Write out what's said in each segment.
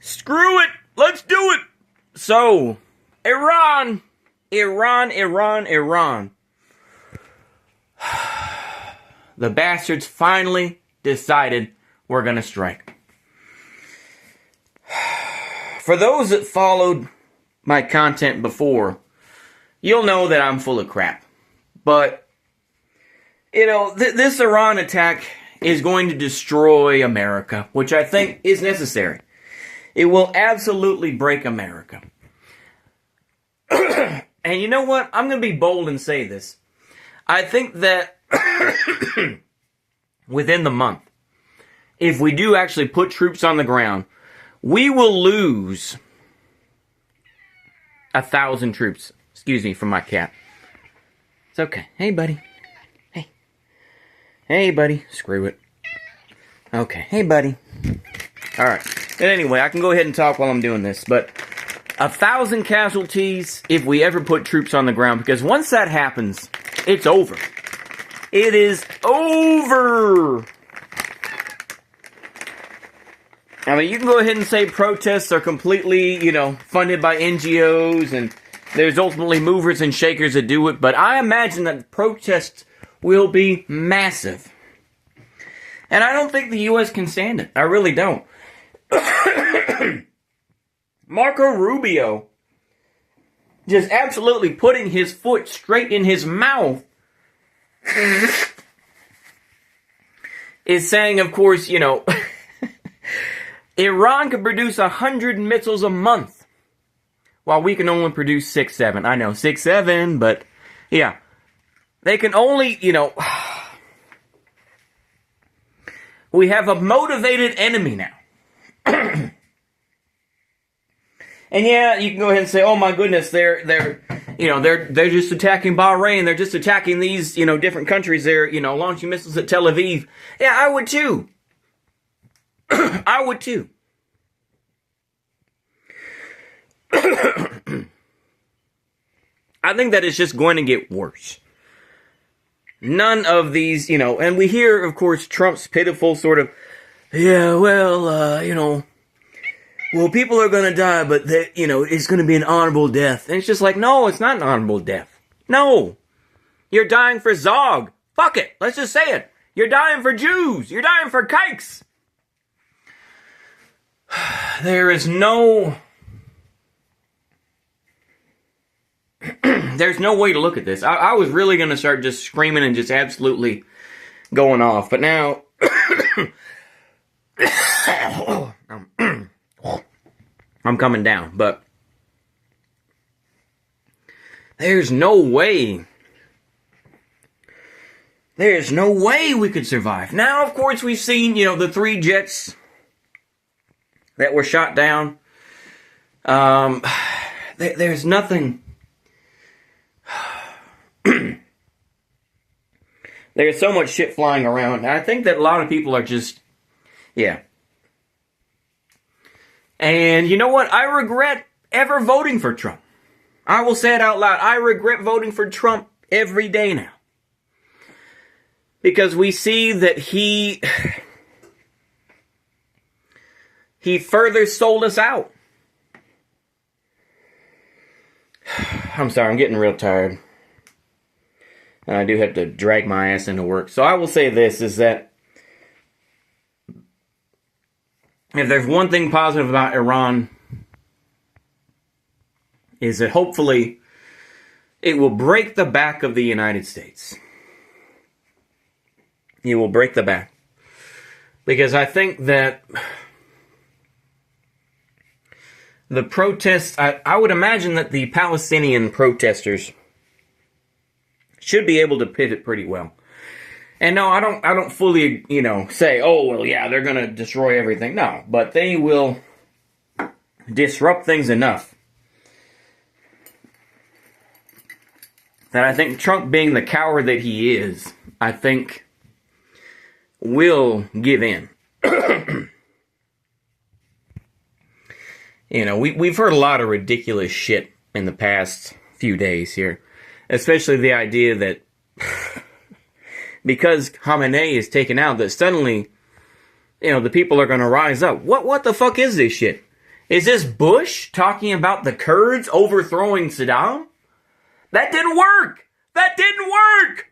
Screw it! Let's do it! So, Iran. The bastards finally decided we're gonna strike. For those that followed my content before, you'll know that I'm full of crap. But, this Iran attack is going to destroy America, which I think is necessary. It will absolutely break America. And you know what? I'm going to be bold and say this. I think that within the month, if we do actually put troops on the ground, we will lose 1,000 troops. Excuse me for my cat. It's okay. Hey, buddy. Hey. Hey, buddy. Screw it. Okay. Hey, buddy. Alright. And anyway, I can go ahead and talk while I'm doing this, but 1,000 casualties if we ever put troops on the ground, because once that happens, it's over. It is over! I mean, you can go ahead and say protests are completely, funded by NGOs, and there's ultimately movers and shakers that do it, but I imagine that protests will be massive. And I don't think the U.S. can stand it. I really don't. Marco Rubio just absolutely putting his foot straight in his mouth is saying, of course, Iran could produce 100 missiles a month, while we can only produce 6, 7. I know, 6, 7, but yeah. They can only, we have a motivated enemy now. And yeah, you can go ahead and say, oh my goodness, they're just attacking Bahrain, they're just attacking these, different countries, they're, launching missiles at Tel Aviv. Yeah, I would too. I would too. I think that it's just going to get worse. None of these, and we hear, of course, Trump's pitiful sort of, well, people are going to die, but it's going to be an honorable death. And it's just like, no, it's not an honorable death. No. You're dying for Zog. Fuck it. Let's just say it. You're dying for Jews. You're dying for kikes. There's no way to look at this. I was really going to start just screaming and just absolutely going off. But now, I'm coming down. But there's no way we could survive. Now, of course, we've seen, the 3 jets that were shot down. There's nothing. There's so much shit flying around. I think that a lot of people are just, yeah. And you know what? I regret ever voting for Trump. I will say it out loud. I regret voting for Trump every day now. Because we see that he further sold us out. I'm sorry, I'm getting real tired. And I do have to drag my ass into work. So I will say this, is that if there's one thing positive about Iran, is that hopefully it will break the back of the United States. It will break the back. Because I think that the protests, I would imagine that the Palestinian protesters should be able to pivot pretty well. And no, I don't fully, say, oh, well, yeah, they're going to destroy everything. No, but they will disrupt things enough that I think Trump, being the coward that he is, I think will give in. We've heard a lot of ridiculous shit in the past few days here. Especially the idea that because Khamenei is taken out, that suddenly, the people are going to rise up. What the fuck is this shit? Is this Bush talking about the Kurds overthrowing Saddam? That didn't work! That didn't work!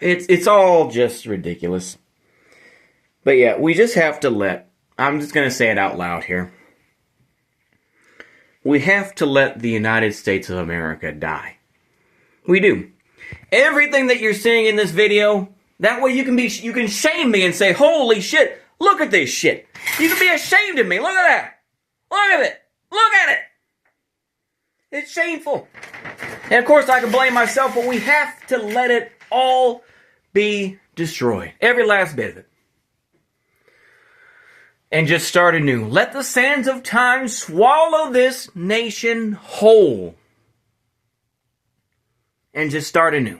It's all just ridiculous. But yeah, we just have to I'm just going to say it out loud here. We have to let the United States of America die. We do. Everything that you're seeing in this video, that way you can shame me and say, holy shit, look at this shit. You can be ashamed of me. Look at that. Look at it. Look at it. It's shameful. And of course I can blame myself, but we have to let it all be destroyed. Every last bit of it. And just start anew. Let the sands of time swallow this nation whole. And just start anew.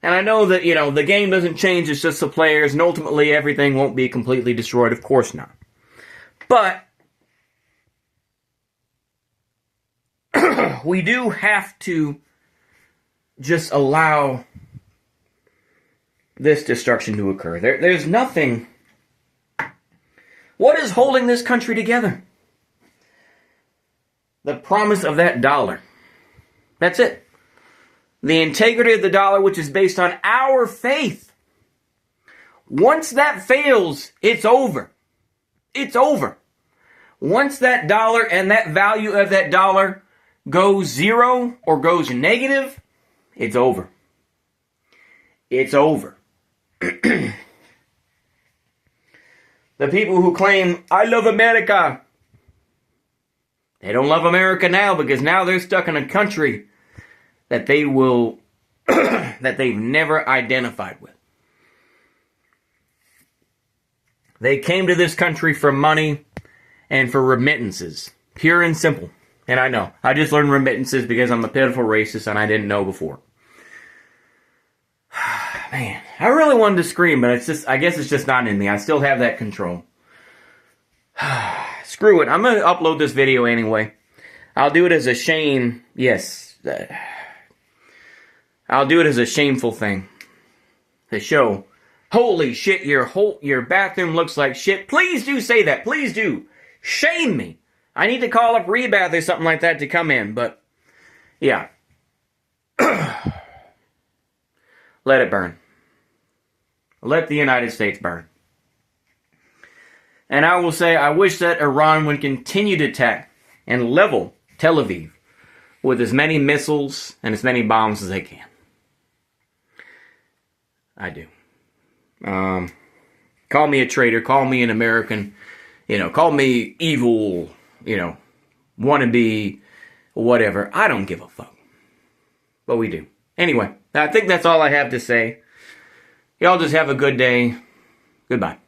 And I know that, the game doesn't change, it's just the players, and ultimately everything won't be completely destroyed, of course not. But, we do have to just allow this destruction to occur. There's nothing. What is holding this country together? The promise of that dollar. That's it. The integrity of the dollar, which is based on our faith. Once that fails, it's over. It's over. Once that dollar and that value of that dollar goes zero or goes negative, it's over. It's over. The people who claim, I love America, they don't love America now because now they're stuck in a country that they will, that they've never identified with. They came to this country for money and for remittances. Pure and simple. And I know. I just learned remittances because I'm a pitiful racist and I didn't know before. Man, I really wanted to scream, but I guess it's just not in me. I still have that control. Screw it. I'm going to upload this video anyway. I'll do it as a shame. Yes. I'll do it as a shameful thing. To show, holy shit, your bathroom looks like shit. Please do say that. Please do. Shame me. I need to call up Rebath or something like that to come in, but yeah. Let it burn. Let the United States burn. And I will say, I wish that Iran would continue to attack and level Tel Aviv with as many missiles and as many bombs as they can. I do. Call me a traitor, call me an American, call me evil, wannabe, whatever. I don't give a fuck. But we do. Anyway, I think that's all I have to say. Y'all just have a good day. Goodbye.